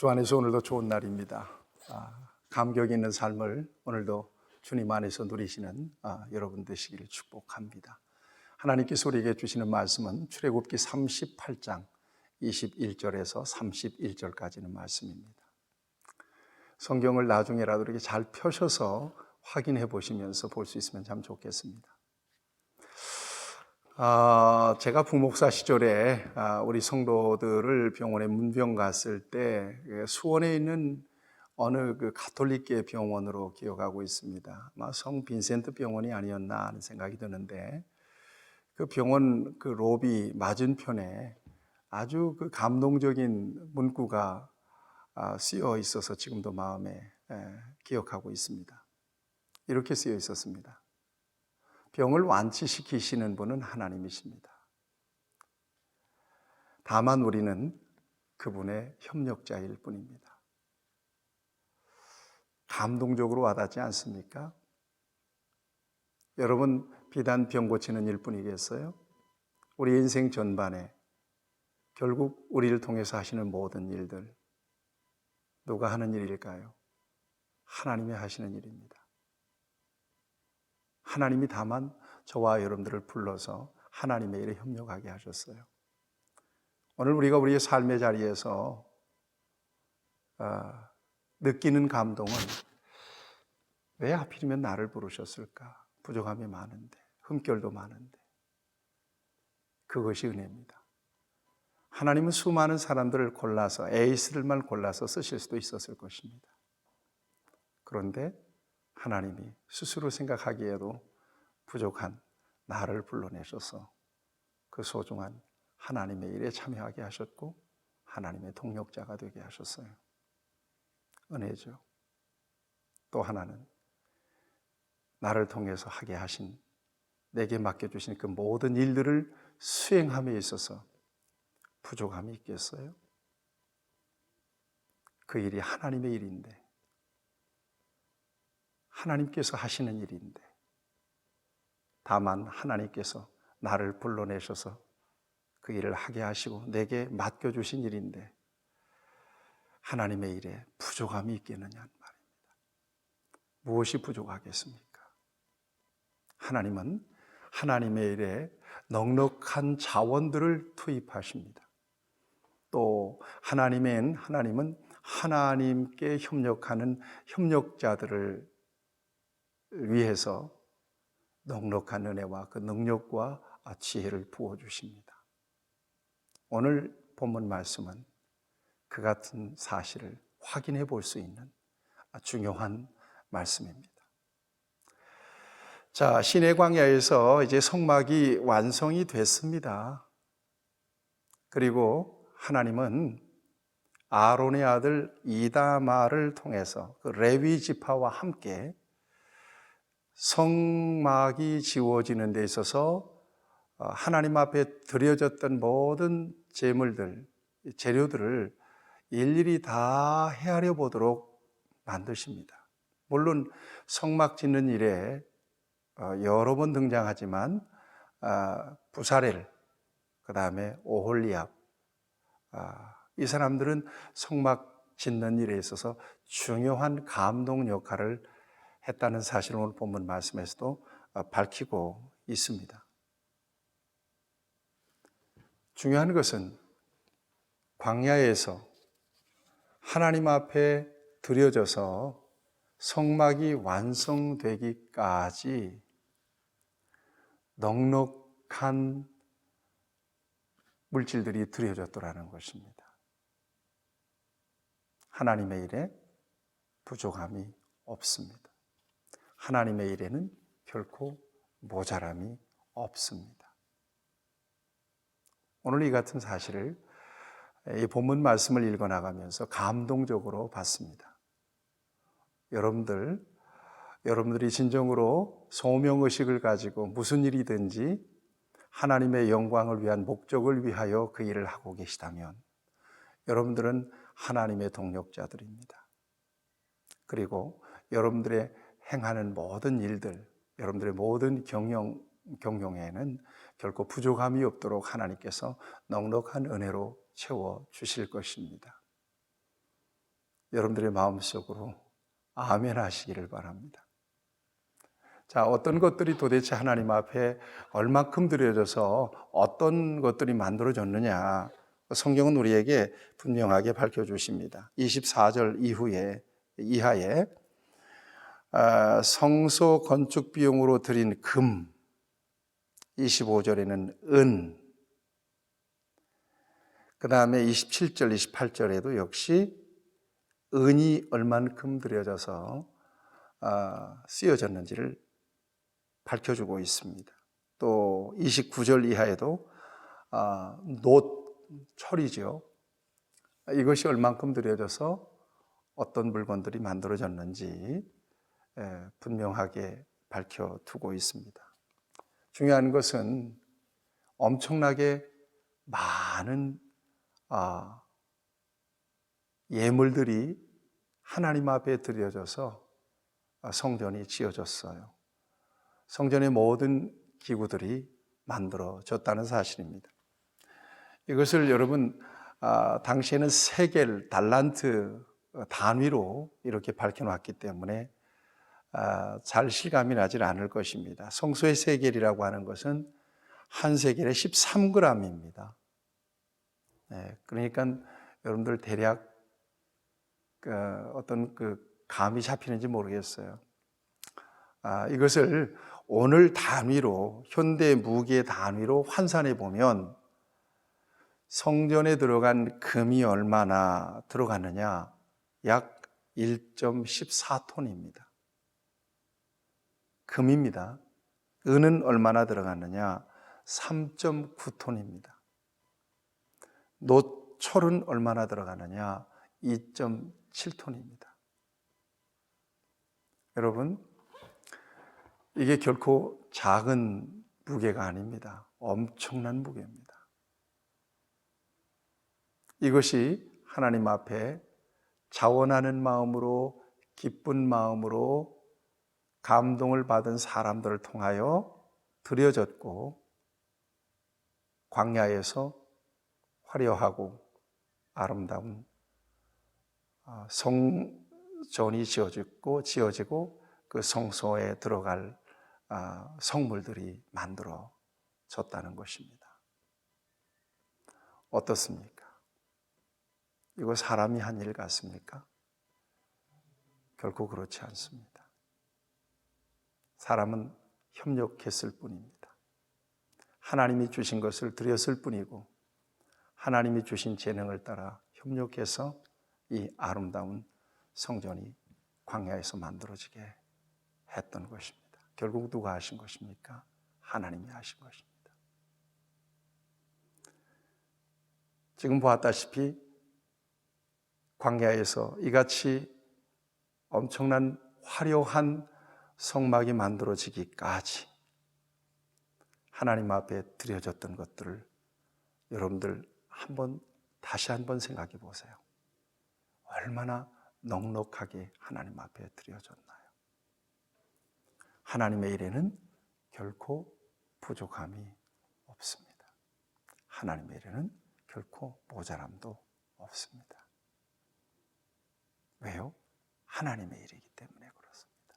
주 안에서 오늘도 좋은 날입니다. 감격 있는 삶을 오늘도 주님 안에서 누리시는 여러분 되시기를 축복합니다. 하나님께서 우리에게 주시는 말씀은 출애굽기 38장 21절에서 31절까지는 말씀입니다. 성경을 나중에라도 이렇게 잘 펴셔서 확인해 보시면서 볼 수 있으면 참 좋겠습니다. 제가 부목사 시절에 우리 성도들을 병원에 문병 갔을 때 수원에 있는 어느 그 가톨릭계 병원으로 기억하고 있습니다. 아마 성 빈센트 병원이 아니었나 하는 생각이 드는데 그 병원 그 로비 맞은편에 아주 그 감동적인 문구가 쓰여 있어서 지금도 마음에 기억하고 있습니다. 이렇게 쓰여 있었습니다. 병을 완치시키시는 분은 하나님이십니다. 다만 우리는 그분의 협력자일 뿐입니다. 감동적으로 와닿지 않습니까? 여러분, 비단 병 고치는 일뿐이겠어요? 우리 인생 전반에 결국 우리를 통해서 하시는 모든 일들, 누가 하는 일일까요? 하나님이 하시는 일입니다. 하나님이 다만 저와 여러분들을 불러서 하나님의 일에 협력하게 하셨어요. 오늘 우리가 우리의 삶의 자리에서 느끼는 감동은 왜 하필이면 나를 부르셨을까? 부족함이 많은데, 흠결도 많은데. 그것이 은혜입니다. 하나님은 수많은 사람들을 골라서, 에이스들만 골라서 쓰실 수도 있었을 것입니다. 그런데 하나님이 스스로 생각하기에도 부족한 나를 불러내셔서 그 소중한 하나님의 일에 참여하게 하셨고 하나님의 동력자가 되게 하셨어요. 은혜죠. 또 하나는 나를 통해서 하게 하신, 내게 맡겨주신 그 모든 일들을 수행함에 있어서 부족함이 있겠어요? 그 일이 하나님의 일인데, 하나님께서 하시는 일인데, 다만 하나님께서 나를 불러내셔서 그 일을 하게 하시고 내게 맡겨주신 일인데 하나님의 일에 부족함이 있겠느냐는 말입니다. 무엇이 부족하겠습니까? 하나님은 하나님의 일에 넉넉한 자원들을 투입하십니다. 또 하나님은 하나님께 협력하는 협력자들을 위해서 넉넉한 은혜와 그 능력과 지혜를 부어주십니다. 오늘 본문 말씀은 그 같은 사실을 확인해 볼 수 있는 중요한 말씀입니다. 자, 시내 광야에서 이제 성막이 완성이 됐습니다. 그리고 하나님은 아론의 아들 이다말을 통해서 그 레위 지파와 함께 성막이 지어지는 데 있어서 하나님 앞에 드려졌던 모든 제물들, 재료들을 일일이 다 헤아려 보도록 만드십니다. 물론 성막 짓는 일에 여러 번 등장하지만 부사렐, 그 다음에 오홀리압, 이 사람들은 성막 짓는 일에 있어서 중요한 감독 역할을 했다는 사실을 오늘 본문 말씀에서도 밝히고 있습니다. 중요한 것은 광야에서 하나님 앞에 드려져서 성막이 완성되기까지 넉넉한 물질들이 드려졌더라는 것입니다. 하나님의 일에 부족함이 없습니다. 하나님의 일에는 결코 모자람이 없습니다. 오늘 이 같은 사실을 이 본문 말씀을 읽어나가면서 감동적으로 봤습니다. 여러분들이 진정으로 소명의식을 가지고 무슨 일이든지 하나님의 영광을 위한 목적을 위하여 그 일을 하고 계시다면 여러분들은 하나님의 동력자들입니다. 그리고 여러분들의 행하는 모든 일들, 여러분들의 모든 경영에는 결코 부족함이 없도록 하나님께서 넉넉한 은혜로 채워주실 것입니다. 여러분들의 마음속으로 아멘 하시기를 바랍니다. 자, 어떤 것들이 도대체 하나님 앞에 얼만큼 드려져서 어떤 것들이 만들어졌느냐, 성경은 우리에게 분명하게 밝혀주십니다. 24절 이하에 성소 건축 비용으로 드린 금, 25절에는 은, 그 다음에 27절, 28절에도 역시 은이 얼만큼 들여져서 쓰여졌는지를 밝혀주고 있습니다. 또 29절 이하에도 철이죠. 이것이 얼만큼 들여져서 어떤 물건들이 만들어졌는지 분명하게 밝혀두고 있습니다. 중요한 것은 엄청나게 많은 예물들이 하나님 앞에 드려져서 성전이 지어졌어요. 성전의 모든 기구들이 만들어졌다는 사실입니다. 이것을 여러분 당시에는 세겔, 달란트 단위로 이렇게 밝혀놨기 때문에 잘 실감이 나질 않을 것입니다. 성소의 세겔이라고 하는 것은 한 세겔에 13g입니다. 그러니까 여러분들 대략 어떤 감이 잡히는지 모르겠어요. 이것을 오늘 단위로, 현대 무게 단위로 환산해 보면 성전에 들어간 금이 얼마나 들어갔느냐? 약 1.14톤입니다. 금입니다. 은은 얼마나 들어갔느냐? 3.9톤입니다. 노철은 얼마나 들어가느냐? 2.7톤입니다. 여러분, 이게 결코 작은 무게가 아닙니다. 엄청난 무게입니다. 이것이 하나님 앞에 자원하는 마음으로, 기쁜 마음으로 감동을 받은 사람들을 통하여 드려졌고, 광야에서 화려하고 아름다운 성전이 지어지고 그 성소에 들어갈 성물들이 만들어졌다는 것입니다. 어떻습니까? 이거 사람이 한 일 같습니까? 결코 그렇지 않습니다. 사람은 협력했을 뿐입니다. 하나님이 주신 것을 드렸을 뿐이고 하나님이 주신 재능을 따라 협력해서 이 아름다운 성전이 광야에서 만들어지게 했던 것입니다. 결국 누가 하신 것입니까? 하나님이 하신 것입니다. 지금 보았다시피 광야에서 이같이 엄청난 화려한 성막이 만들어지기까지 하나님 앞에 드려졌던 것들을 여러분들 다시 한번 생각해 보세요. 얼마나 넉넉하게 하나님 앞에 드려졌나요? 하나님의 일에는 결코 부족함이 없습니다. 하나님의 일에는 결코 모자람도 없습니다. 왜요? 하나님의 일이기 때문에 그렇습니다.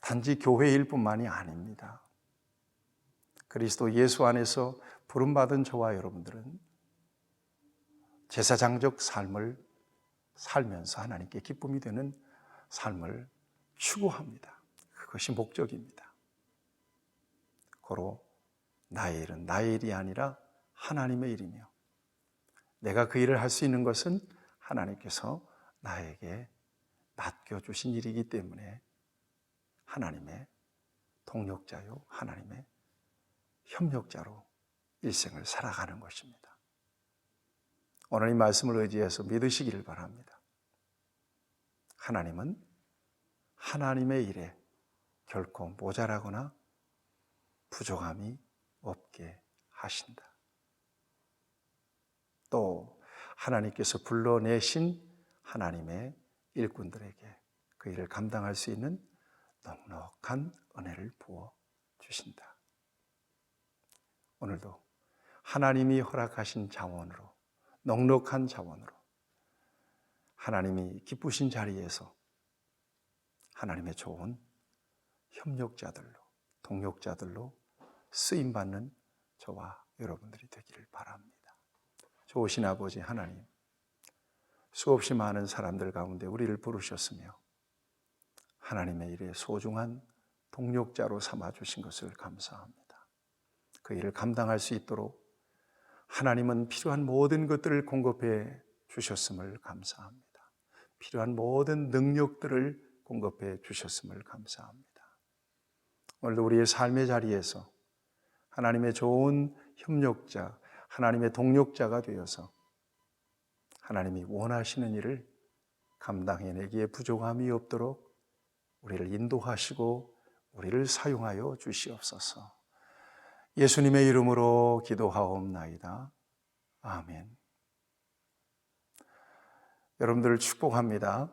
단지 교회의 일뿐만이 아닙니다. 그리스도 예수 안에서 부름받은 저와 여러분들은 제사장적 삶을 살면서 하나님께 기쁨이 되는 삶을 추구합니다. 그것이 목적입니다. 고로 나의 일은 나의 일이 아니라 하나님의 일이며 내가 그 일을 할 수 있는 것은 하나님께서 나에게 맡겨주신 일이기 때문에 하나님의 동력자요, 하나님의 협력자로 일생을 살아가는 것입니다. 오늘 이 말씀을 의지해서 믿으시기를 바랍니다. 하나님은 하나님의 일에 결코 모자라거나 부족함이 없게 하신다. 또 하나님께서 불러내신 하나님의 일꾼들에게 그 일을 감당할 수 있는 넉넉한 은혜를 부어 주신다. 오늘도 하나님이 허락하신 자원으로, 넉넉한 자원으로 하나님이 기쁘신 자리에서 하나님의 좋은 협력자들로, 동역자들로 쓰임받는 저와 여러분들이 되기를 바랍니다. 좋으신 아버지 하나님, 수없이 많은 사람들 가운데 우리를 부르셨으며 하나님의 일에 소중한 동력자로 삼아주신 것을 감사합니다. 그 일을 감당할 수 있도록 하나님은 필요한 모든 것들을 공급해 주셨음을 감사합니다. 필요한 모든 능력들을 공급해 주셨음을 감사합니다. 오늘도 우리의 삶의 자리에서 하나님의 좋은 협력자, 하나님의 동력자가 되어서 하나님이 원하시는 일을 감당해내기에 부족함이 없도록 우리를 인도하시고 우리를 사용하여 주시옵소서. 예수님의 이름으로 기도하옵나이다. 아멘. 여러분들을 축복합니다.